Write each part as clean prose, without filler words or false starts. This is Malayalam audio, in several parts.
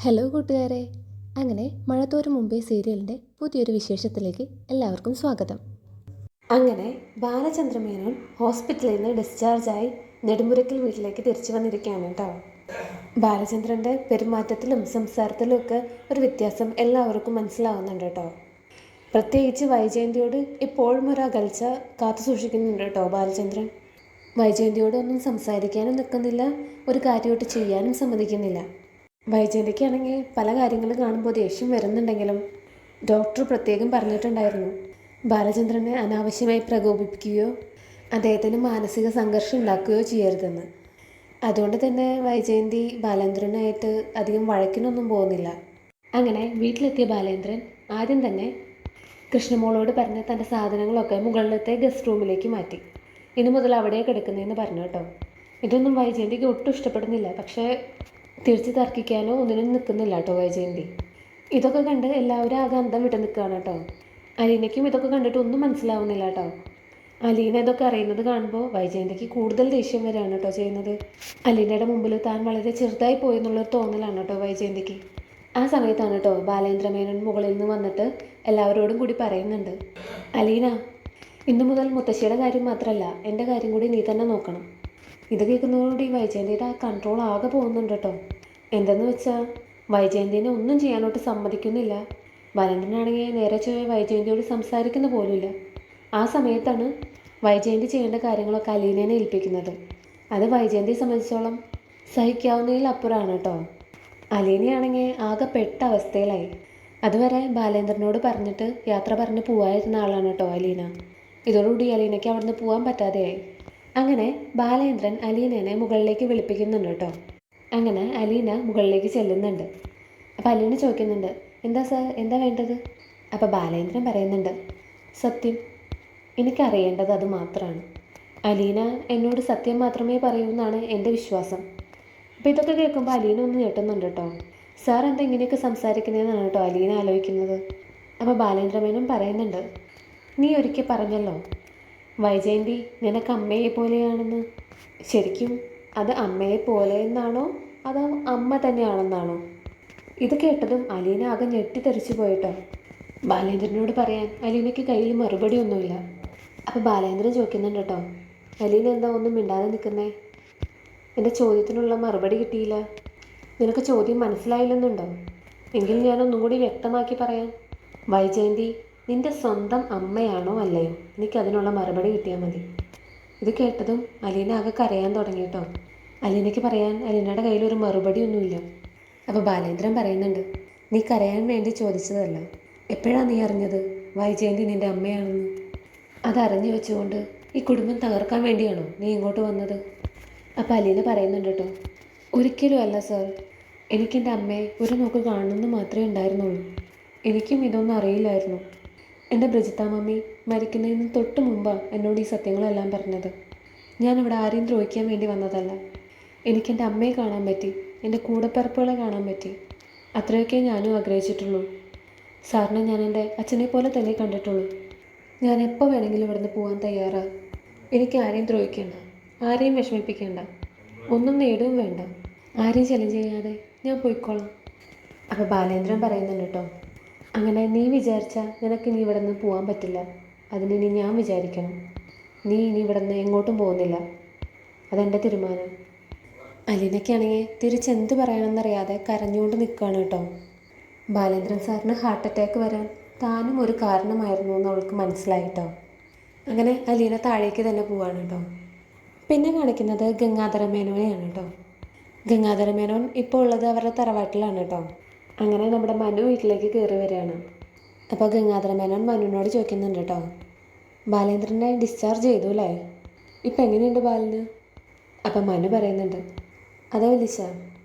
ഹലോ കൂട്ടുകാരെ. അങ്ങനെ മഴത്തോരും മുമ്പേ സീരിയലിൻ്റെ പുതിയൊരു വിശേഷത്തിലേക്ക് എല്ലാവർക്കും സ്വാഗതം. അങ്ങനെ ബാലചന്ദ്രമേനോൻ ഹോസ്പിറ്റലിൽ നിന്ന് ഡിസ്ചാർജായി നെടുമ്പുരക്കൽ വീട്ടിലേക്ക് തിരിച്ചു വന്നിരിക്കുകയാണ് കേട്ടോ. ബാലചന്ദ്രൻ്റെ പെരുമാറ്റത്തിലും സംസാരത്തിലും ഒക്കെ ഒരു വ്യത്യാസം എല്ലാവർക്കും മനസ്സിലാവുന്നുണ്ട് കേട്ടോ. പ്രത്യേകിച്ച് വൈജയന്തിയോട് ഇപ്പോഴും ഒരു അകൽച്ച കാത്തു സൂക്ഷിക്കുന്നുണ്ട് കേട്ടോ ബാലചന്ദ്രൻ. വൈജയന്തിയോട് ഒന്നും സംസാരിക്കാനും നിൽക്കുന്നില്ല, ഒരു കാര്യമായിട്ട് ചെയ്യാനും സമ്മതിക്കുന്നില്ല. വൈജയന്തിക്കാണെങ്കിൽ പല കാര്യങ്ങൾ കാണുമ്പോൾ ദേഷ്യം വരുന്നുണ്ടെങ്കിലും ഡോക്ടർ പ്രത്യേകം പറഞ്ഞിട്ടുണ്ടായിരുന്നു ബാലചന്ദ്രനെ അനാവശ്യമായി പ്രകോപിപ്പിക്കുകയോ അദ്ദേഹത്തിന് മാനസിക സംഘർഷം ഉണ്ടാക്കുകയോ ചെയ്യരുതെന്ന്. അതുകൊണ്ട് തന്നെ വൈജയന്തി ബാലേന്ദ്രനായിട്ട് അധികം വഴക്കിനൊന്നും പോകുന്നില്ല. അങ്ങനെ വീട്ടിലെത്തിയ ബാലേന്ദ്രൻ ആദ്യം തന്നെ കൃഷ്ണമോളോട് പറഞ്ഞ് തൻ്റെ സാധനങ്ങളൊക്കെ മുകളിലത്തെ ഗസ്റ്റ് റൂമിലേക്ക് മാറ്റി. ഇനി മുതൽ അവിടെ കിടക്കുന്നതെന്ന് പറഞ്ഞു കേട്ടോ. ഇതൊന്നും വൈജയന്തിക്ക് ഒട്ടും ഇഷ്ടപ്പെടുന്നില്ല. പക്ഷേ തിരിച്ച് തർക്കിക്കാനോ ഒന്നിനും നിൽക്കുന്നില്ല കേട്ടോ വൈജയന്തി. ഇതൊക്കെ കണ്ട് എല്ലാവരും ആകെ അന്തം വിട്ട് നിൽക്കുകയാണ് കേട്ടോ. അലീനയ്ക്കും ഇതൊക്കെ കണ്ടിട്ട് ഒന്നും മനസ്സിലാവുന്നില്ല കേട്ടോ. അലീന ഇതൊക്കെ അറിയുന്നത് കാണുമ്പോൾ വൈജയന്തിക്ക് കൂടുതൽ ദേഷ്യം വരികയാണ് കേട്ടോ ചെയ്യുന്നത്. അലീനയുടെ മുമ്പിൽ താൻ വളരെ ചെറുതായി പോയി എന്നുള്ളൊരു തോന്നലാണ് കേട്ടോ വൈജയന്തിക്ക്. ആ സമയത്താണ് കേട്ടോ ബാലേന്ദ്രമേനോൻ മുകളിൽ നിന്ന് വന്നിട്ട് എല്ലാവരോടും കൂടി പറയുന്നുണ്ട്, അലീന, ഇന്നു മുതൽ മുത്തശ്ശിയുടെ കാര്യം മാത്രമല്ല എൻ്റെ കാര്യം കൂടി നീ തന്നെ നോക്കണം. ഇത് കേൾക്കുന്നതോടുകൂടി വൈജയന്തിയുടെ ആ കൺട്രോൾ ആകെ പോകുന്നുണ്ട് കേട്ടോ. എന്തെന്ന് വെച്ചാൽ വൈജയന്തിനെ ഒന്നും ചെയ്യാനോട്ട് സമ്മതിക്കുന്നില്ല. ബാലേന്ദ്രനാണെങ്കിൽ നേരെ ചൊവ്വേ വൈജയന്തിയോട് സംസാരിക്കുന്ന പോലുമില്ല. ആ സമയത്താണ് വൈജയന്തി ചെയ്യേണ്ട കാര്യങ്ങളൊക്കെ അലീനേനെ ഏൽപ്പിക്കുന്നത്. അത് വൈജയന്തിയെ സംബന്ധിച്ചോളം സഹിക്കാവുന്നതിൽ അപ്പുറമാണ് കേട്ടോ. അലീനയാണെങ്കിൽ ആകെ പെട്ട അവസ്ഥയിലായി. അതുവരെ ബാലേന്ദ്രനോട് പറഞ്ഞിട്ട് യാത്ര പറഞ്ഞ് പോവാതിരുന്ന ആളാണ് കേട്ടോ അലീന. ഇതോടുകൂടി അലീനയ്ക്ക് അവിടുന്ന് പോകാൻ പറ്റാതെയായി. അങ്ങനെ ബാലേന്ദ്രൻ അലീനനെ മുകളിലേക്ക് വിളിപ്പിക്കുന്നുണ്ട് കേട്ടോ. അങ്ങനെ അലീന മുകളിലേക്ക് ചെല്ലുന്നുണ്ട്. അപ്പോൾ അലീന ചോദിക്കുന്നുണ്ട്, എന്താ സാർ, എന്താ വേണ്ടത്? അപ്പോൾ ബാലേന്ദ്രൻ പറയുന്നുണ്ട്, സത്യം, എനിക്കറിയേണ്ടത് അത് മാത്രമാണ്. അലീന എന്നോട് സത്യം മാത്രമേ പറയൂ എന്നാണ് എൻ്റെ വിശ്വാസം. അപ്പോൾ ഇതൊക്കെ കേൾക്കുമ്പോൾ അലീന ഒന്ന് ഞെട്ടുന്നുണ്ട് കേട്ടോ. സാർ എന്താ ഇങ്ങനെയൊക്കെ സംസാരിക്കുന്നതെന്നാണ് കേട്ടോ അലീന ആലോചിക്കുന്നത്. അപ്പോൾ ബാലേന്ദ്രമേനോൻ പറയുന്നുണ്ട്, നീ ഒരിക്കൽ പറഞ്ഞല്ലോ വൈജയന്തി നിനക്ക് അമ്മയെ പോലെയാണെന്ന്. ശരിക്കും അത് അമ്മയെ പോലെ എന്നാണോ അതോ അമ്മ തന്നെയാണെന്നാണോ? ഇത് കേട്ടതും അലീന ആകെ ഞെട്ടിത്തെറിച്ചു പോയിട്ടോ. ബാലേന്ദ്രനോട് പറയാൻ അലീനയ്ക്ക് കയ്യിൽ മറുപടി ഒന്നുമില്ല. അപ്പോൾ ബാലേന്ദ്രൻ ചോദിക്കുന്നുണ്ട് കേട്ടോ, അലീന എന്താ ഒന്നും മിണ്ടാതെ നിൽക്കുന്നേ? എൻ്റെ ചോദ്യത്തിനുള്ള മറുപടി കിട്ടിയില്ല. നിനക്ക് ചോദ്യം മനസ്സിലായില്ലെന്നുണ്ടോ? എങ്കിൽ ഞാനൊന്നും കൂടി വ്യക്തമാക്കി പറയാം. വൈജയന്തി നിൻ്റെ സ്വന്തം അമ്മയാണോ അല്ലയോ? എനിക്കതിനുള്ള മറുപടി കിട്ടിയാൽ മതി. ഇത് കേട്ടതും അലീന ആകെ കരയാൻ തുടങ്ങി കേട്ടോ. അലീനയ്ക്ക് പറയാൻ അലീനയുടെ കയ്യിലൊരു മറുപടി ഒന്നുമില്ല. അപ്പോൾ ബാലേന്ദ്രൻ പറയുന്നുണ്ട്, നീ കരയാൻ വേണ്ടി ചോദിച്ചതല്ല. എപ്പോഴാണ് നീ അറിഞ്ഞത് വൈജയന്തി നിൻ്റെ അമ്മയാണെന്ന്? അതറിഞ്ഞു വെച്ചുകൊണ്ട് ഈ കുടുംബം തകർക്കാൻ വേണ്ടിയാണോ നീ ഇങ്ങോട്ട് വന്നത്? അപ്പോൾ അലീന പറയുന്നുണ്ട് കേട്ടോ, ഒരിക്കലും അല്ല സാർ. എനിക്കെൻ്റെ അമ്മയെ ഒരു നോക്ക് കാണണമെന്ന് മാത്രമേ ഉണ്ടായിരുന്നുള്ളൂ. എനിക്കും ഇതൊന്നും അറിയില്ലായിരുന്നു. എൻ്റെ ബ്രിജിത്ത മമ്മി മരിക്കുന്നതിന് തൊട്ട് മുമ്പാണ് എന്നോട് ഈ സത്യങ്ങളെല്ലാം പറഞ്ഞത്. ഞാനിവിടെ ആരെയും ദ്രോഹിക്കാൻ വേണ്ടി വന്നതല്ല. എനിക്കെൻ്റെ അമ്മയെ കാണാൻ പറ്റി, എൻ്റെ കൂടപ്പിറപ്പുകളെ കാണാൻ പറ്റി. അത്രയൊക്കെ ഞാനും ആഗ്രഹിച്ചിട്ടുള്ളൂ. സാറിനെ ഞാൻ എൻ്റെ അച്ഛനെ പോലെ തന്നെ കണ്ടിട്ടുള്ളൂ. ഞാൻ എപ്പോൾ വേണമെങ്കിലും ഇവിടുന്ന് പോകാൻ തയ്യാറാണ്. എനിക്ക് ആരെയും ദ്രോഹിക്കേണ്ട, ആരെയും വിഷമിപ്പിക്കേണ്ട, ഒന്നും നേടുകയും വേണ്ട. ആരെയും ശല്യം ചെയ്യാതെ ഞാൻ പോയിക്കോളാം. അപ്പോൾ ബാലേന്ദ്രൻ പറയുന്നുണ്ട് കേട്ടോ, അങ്ങനെ നീ വിചാരിച്ചാൽ നിനക്ക് ഇനി ഇവിടെ നിന്ന് പോകാൻ പറ്റില്ല. അതിനിനി ഞാൻ വിചാരിക്കണം. നീ ഇനി ഇവിടെ നിന്ന് എങ്ങോട്ടും പോകുന്നില്ല. അതെൻ്റെ തീരുമാനം. അലീനയ്ക്കാണെങ്കിൽ തിരിച്ചെന്ത് പറയണമെന്നറിയാതെ കരഞ്ഞുകൊണ്ട് നിൽക്കുകയാണ് കേട്ടോ. ബാലേന്ദ്രൻ സാറിന് ഹാർട്ട് അറ്റാക്ക് വരാൻ താനും ഒരു കാരണമായിരുന്നു എന്ന് അവൾക്ക് മനസ്സിലായിട്ടോ. അങ്ങനെ അലീന താഴേക്ക് തന്നെ പോവാണ് കേട്ടോ. പിന്നെ കാണിക്കുന്നത് ഗംഗാധര മേനോനെയാണ് കേട്ടോ. ഗംഗാധര മേനോൻ ഇപ്പോൾ ഉള്ളത് അവരുടെ തറവാട്ടിലാണ് കേട്ടോ. അങ്ങനെ നമ്മുടെ മനു വീട്ടിലേക്ക് കയറി വരികയാണ്. അപ്പോൾ ഗംഗാധര മേനോൻ മനുവിനോട് ചോദിക്കുന്നുണ്ട് കേട്ടോ, ബാലേന്ദ്രനെ ഡിസ്ചാർജ് ചെയ്തു അല്ലേ? ഇപ്പം എങ്ങനെയുണ്ട് ബാലിന്? അപ്പം മനു പറയുന്നുണ്ട്, അതെ വലിച്ച,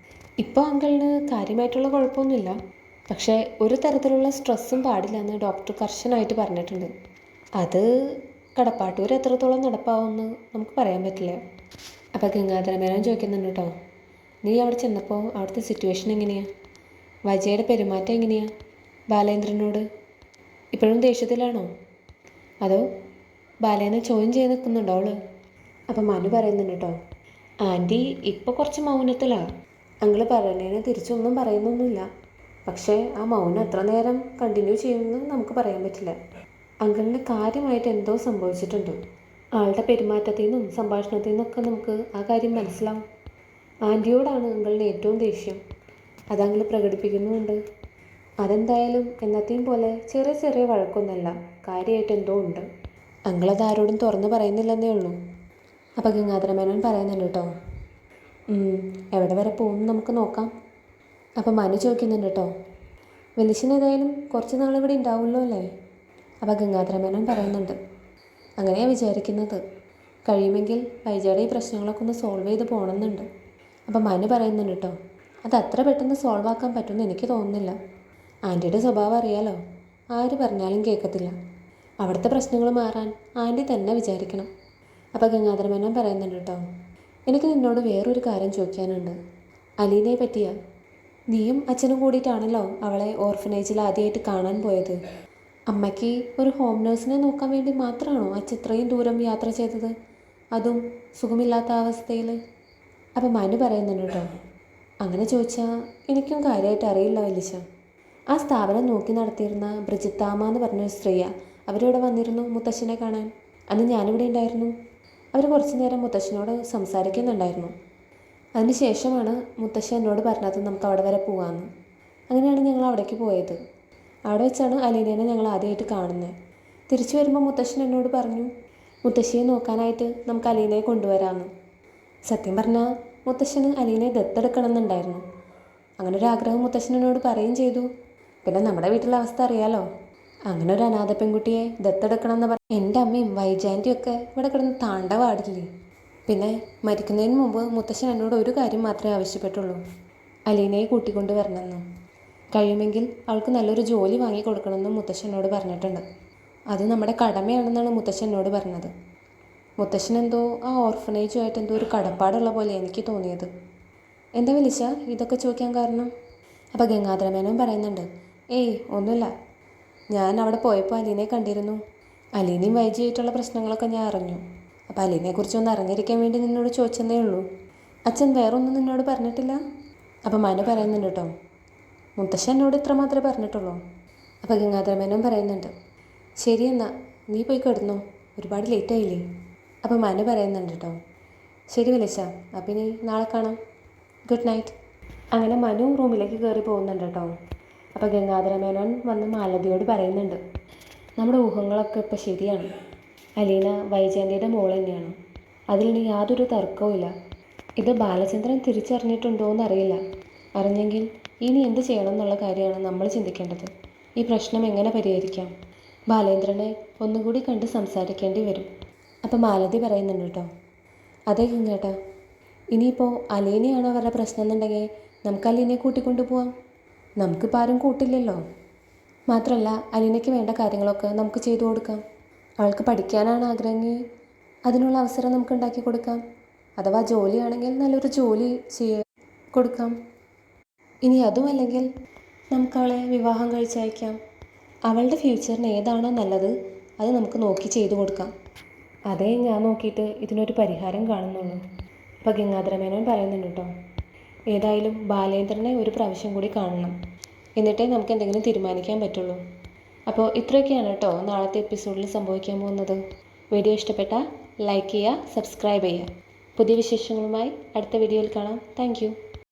ഇപ്പോൾ അങ്കിളിന് കാര്യമായിട്ടുള്ള കുഴപ്പമൊന്നുമില്ല. പക്ഷേ ഒരു തരത്തിലുള്ള സ്ട്രെസ്സും പാടില്ല എന്ന് ഡോക്ടർ കർശനമായിട്ട് പറഞ്ഞിട്ടുണ്ട്. അത് കടപ്പാട്ടൂർ എത്രത്തോളം നടപ്പാവുമെന്ന് നമുക്ക് പറയാൻ പറ്റില്ല. അപ്പോൾ ഗംഗാധര മേനോൻ ചോദിക്കുന്നുണ്ട് കേട്ടോ, നീ അവിടെ ചെന്നപ്പോൾ അവിടുത്തെ സിറ്റുവേഷൻ എങ്ങനെയാണ്? വജയുടെ പെരുമാറ്റം എങ്ങനെയാണ് ബാലേന്ദ്രനോട്? ഇപ്പോഴും ദേഷ്യത്തിലാണോ? അതോ ബാലേനെ ചോദ്യം ചെയ്ത് നിൽക്കുന്നുണ്ടോ അവള്? അപ്പം മനു പറയുന്നുണ്ട് കേട്ടോ, ആൻറ്റി ഇപ്പോൾ കുറച്ച് മൗനത്തിലാണ്. അങ്കിള് പറയണേന് തിരിച്ചൊന്നും പറയുന്നൊന്നുമില്ല. പക്ഷേ ആ മൗനം എത്ര നേരം കണ്ടിന്യൂ ചെയ്യുമെന്ന് നമുക്ക് പറയാൻ പറ്റില്ല. അങ്കിളിന് കാര്യമായിട്ട് എന്തോ സംഭവിച്ചിട്ടുണ്ട്. ആളുടെ പെരുമാറ്റത്തിൽ നിന്നും സംഭാഷണത്തിൽ നിന്നൊക്കെ നമുക്ക് ആ കാര്യം മനസ്സിലാവും. ആൻറ്റിയോടാണ് അങ്കിളിന് ഏറ്റവും ദേഷ്യം. അത് അങ്കിള് പ്രകടിപ്പിക്കുന്നുമുണ്ട്. അതെന്തായാലും എന്നത്തെയും പോലെ ചെറിയ ചെറിയ വഴക്കൊന്നല്ല, കാര്യമായിട്ട് എന്തോ ഉണ്ട്. അങ്കിളത് ആരോടും തുറന്ന് പറയുന്നില്ലെന്നേ ഉള്ളൂ. അപ്പോൾ ഗംഗാധരമേനോൻ പറയുന്നുണ്ട് കേട്ടോ, എവിടെ വരെ പോകുമെന്ന് നമുക്ക് നോക്കാം. അപ്പോൾ മനു ചോദിക്കുന്നുണ്ട് കേട്ടോ, വലിയച്ഛൻ ഏതായാലും കുറച്ച് നാളിവിടെ ഉണ്ടാവുമല്ലോ അല്ലേ? അപ്പോൾ ഗംഗാധരമേനോൻ പറയുന്നുണ്ട്, അങ്ങനെയാണ് വിചാരിക്കുന്നത്. കഴിയുമെങ്കിൽ വൈജയുടെ ഈ പ്രശ്നങ്ങളൊക്കെ ഒന്ന് സോൾവ് ചെയ്ത് പോകണമെന്നുണ്ട്. അപ്പോൾ മനു പറയുന്നുണ്ട് കേട്ടോ, അത് അത്ര പെട്ടെന്ന് സോൾവ് ആക്കാൻ പറ്റുമെന്ന് എനിക്ക് തോന്നുന്നില്ല. ആൻറ്റിയുടെ സ്വഭാവം അറിയാലോ, ആര് പറഞ്ഞാലും കേൾക്കത്തില്ല. അവിടുത്തെ പ്രശ്നങ്ങൾ മാറാൻ ആൻറ്റി തന്നെ വിചാരിക്കണം. അപ്പോൾ ഗംഗാധരമേനോൻ പറയുന്നുണ്ട് കേട്ടോ, എനിക്ക് നിന്നോട് വേറൊരു കാര്യം ചോദിക്കാനുണ്ട്. അലീനയെ പറ്റിയാ. നീയും അച്ഛനും കൂടിയിട്ടാണല്ലോ അവളെ ഓർഫനേജിൽ ആദ്യമായിട്ട് കാണാൻ പോയത്. അമ്മയ്ക്ക് ഒരു ഹോം നേഴ്സിനെ നോക്കാൻ വേണ്ടി മാത്രമാണോ അച്ഛൻ ഇത്രയും ദൂരം യാത്ര ചെയ്തത്, അതും സുഖമില്ലാത്ത അവസ്ഥയിൽ? അപ്പോൾ മനു പറയുന്നുണ്ട് കേട്ടോ, അങ്ങനെ ചോദിച്ചാൽ എനിക്കും കാര്യമായിട്ട് അറിയില്ല വലിച്ച. ആ സ്ഥാപനം നോക്കി നടത്തിയിരുന്ന ബ്രിജിത്താമ്മ എന്ന് പറഞ്ഞൊരു സ്ത്രീയാണ്. അവരിവിടെ വന്നിരുന്നു മുത്തശ്ശനെ കാണാൻ. അന്ന് ഞാനിവിടെ ഉണ്ടായിരുന്നു. അവർ കുറച്ച് നേരം മുത്തശ്ശനോട് സംസാരിക്കുന്നുണ്ടായിരുന്നു. അതിന് ശേഷമാണ് മുത്തശ്ശൻ എന്നോട് പറഞ്ഞത് നമുക്ക് അവിടെ വരെ പോകാമെന്ന്. അങ്ങനെയാണ് ഞങ്ങൾ അവിടേക്ക് പോയത്. അവിടെ വെച്ചാണ് അലീനേനെ ഞങ്ങൾ ആദ്യമായിട്ട് കാണുന്നത്. തിരിച്ചു വരുമ്പോൾ മുത്തശ്ശൻ എന്നോട് പറഞ്ഞു, മുത്തശ്ശിയെ നോക്കാനായിട്ട് നമുക്ക് അലീനയെ കൊണ്ടുവരാമെന്ന്. സത്യം പറഞ്ഞാൽ മുത്തശ്ശന് അലീനയെ ദത്തെടുക്കണം എന്നുണ്ടായിരുന്നു. അങ്ങനെ ഒരു ആഗ്രഹം മുത്തശ്ശൻ എന്നോട് പറയുകയും ചെയ്തു. പിന്നെ നമ്മുടെ വീട്ടിലെ അവസ്ഥ അറിയാലോ, അങ്ങനെ ഒരു അനാഥ പെൺകുട്ടിയെ ദത്തെടുക്കണം എന്ന് പറഞ്ഞാൽ എൻ്റെ അമ്മയും വൈജാൻ്റിയും ഒക്കെ ഇവിടെ കിടന്ന് താണ്ട പാടില്ലേ. പിന്നെ മരിക്കുന്നതിന് മുമ്പ് മുത്തശ്ശൻ എന്നോട് ഒരു കാര്യം മാത്രമേ ആവശ്യപ്പെട്ടുള്ളൂ, അലീനയെ കൂട്ടിക്കൊണ്ട് വരണമെന്ന്. കഴിയുമെങ്കിൽ അവൾക്ക് നല്ലൊരു ജോലി വാങ്ങിക്കൊടുക്കണമെന്നും മുത്തശ്ശൻ എന്നോട് പറഞ്ഞിട്ടുണ്ട്. അത് നമ്മുടെ കടമയാണെന്നാണ് മുത്തശ്ശൻ എന്നോട് പറഞ്ഞത്. മുത്തശ്ശൻ എന്തോ ആ ഓർഫനേജുമായിട്ട് എന്തോ ഒരു കടപ്പാടുള്ള പോലെ എനിക്ക് തോന്നിയത്. എന്താ വിളിച്ച ഇതൊക്കെ ചോദിക്കാൻ കാരണം? അപ്പോൾ ഗംഗാധരമേനോൻ പറയുന്നുണ്ട്, ഏയ് ഒന്നുമില്ല, ഞാൻ അവിടെ പോയപ്പോൾ അലീനയെ കണ്ടിരുന്നു. അലീനയും വൈജിയായിട്ടുള്ള പ്രശ്നങ്ങളൊക്കെ ഞാൻ അറിഞ്ഞു. അപ്പോൾ അലീനയെക്കുറിച്ചൊന്ന് അറിഞ്ഞിരിക്കാൻ വേണ്ടി നിന്നോട് ചോദിച്ചെന്നേ ഉള്ളൂ. അച്ഛൻ വേറൊന്നും നിന്നോട് പറഞ്ഞിട്ടില്ല? അപ്പോൾ മനു പറയുന്നുണ്ട് കേട്ടോ, മുത്തശ്ശൻ എന്നോട് ഇത്ര മാത്രമേ പറഞ്ഞിട്ടുള്ളൂ. അപ്പോൾ ഗംഗാധരമേനോൻ പറയുന്നുണ്ട്, ശരി എന്നാൽ നീ പോയി കിടന്നോ, ഒരുപാട് ലേറ്റായില്ലേ? അപ്പോൾ മനു പറയുന്നുണ്ട് കേട്ടോ, ശരി വിളിച്ച, അപ്പം ഇനി നാളെ കാണാം, ഗുഡ് നൈറ്റ്. അങ്ങനെ മനു റൂമിലേക്ക് കയറി പോകുന്നുണ്ട് കേട്ടോ. അപ്പോൾ ഗംഗാധരമേനോൻ വന്ന് മാലതിയോട് പറയുന്നുണ്ട്, നമ്മുടെ ഊഹങ്ങളൊക്കെ ഇപ്പോൾ ശരിയാണ്. അലീന വൈജയന്തിയുടെ മോൾ തന്നെയാണ്, അതിലിനി യാതൊരു തർക്കവും ഇല്ല. ഇത് ബാലചന്ദ്രൻ തിരിച്ചറിഞ്ഞിട്ടുണ്ടോ എന്നറിയില്ല. അറിഞ്ഞെങ്കിൽ ഇനി എന്ത് ചെയ്യണം എന്നുള്ള കാര്യമാണ് നമ്മൾ ചിന്തിക്കേണ്ടത്. ഈ പ്രശ്നം എങ്ങനെ പരിഹരിക്കാം? ബാലേന്ദ്രനെ ഒന്നുകൂടി കണ്ട് സംസാരിക്കേണ്ടി വരും. അപ്പോൾ മാലതി പറയുന്നുണ്ട് കേട്ടോ, അതേ ഗംഗേട്ടാ, ഇനിയിപ്പോൾ അലീനയാണ് അവരുടെ പ്രശ്നം എന്നുണ്ടെങ്കിൽ നമുക്ക് അലീനയെ കൂട്ടിക്കൊണ്ടു പോവാം. നമുക്കിപ്പോൾ ആരും കൂട്ടില്ലല്ലോ. മാത്രമല്ല അലീനയ്ക്ക് വേണ്ട കാര്യങ്ങളൊക്കെ നമുക്ക് ചെയ്തു കൊടുക്കാം. അവൾക്ക് പഠിക്കാനാണ് ആഗ്രഹമെങ്കിൽ അതിനുള്ള അവസരം നമുക്ക് ഉണ്ടാക്കി കൊടുക്കാം. അഥവാ ജോലിയാണെങ്കിൽ നല്ലൊരു ജോലി കൊടുക്കാം. ഇനി അതുമല്ലെങ്കിൽ നമുക്കവളെ വിവാഹം കഴിച്ചയക്കാം. അവളുടെ ഫ്യൂച്ചറിന് ഏതാണോ നല്ലത് അത് നമുക്ക് നോക്കി ചെയ്തു കൊടുക്കാം. അതേ ഞാൻ നോക്കിയിട്ട് ഇതിനൊരു പരിഹാരം കാണുന്നുള്ളൂ. അപ്പോൾ ഗംഗാധരമേനോൻ പറയുന്നുണ്ട് കേട്ടോ, ഏതായാലും ബാലേന്ദ്രനെ ഒരു പ്രാവശ്യം കൂടി കാണണം, എന്നിട്ടേ നമുക്ക് എന്തെങ്കിലും തീരുമാനിക്കാൻ പറ്റുള്ളൂ. അപ്പോൾ ഇത്രയൊക്കെയാണ് കേട്ടോ നാളത്തെ എപ്പിസോഡിൽ സംഭവിക്കാൻ പോകുന്നത്. വീഡിയോ ഇഷ്ടപ്പെട്ടാൽ ലൈക്ക് ചെയ്യുക, സബ്സ്ക്രൈബ് ചെയ്യുക. പുതിയ വിശേഷങ്ങളുമായി അടുത്ത വീഡിയോയിൽ കാണാം. താങ്ക്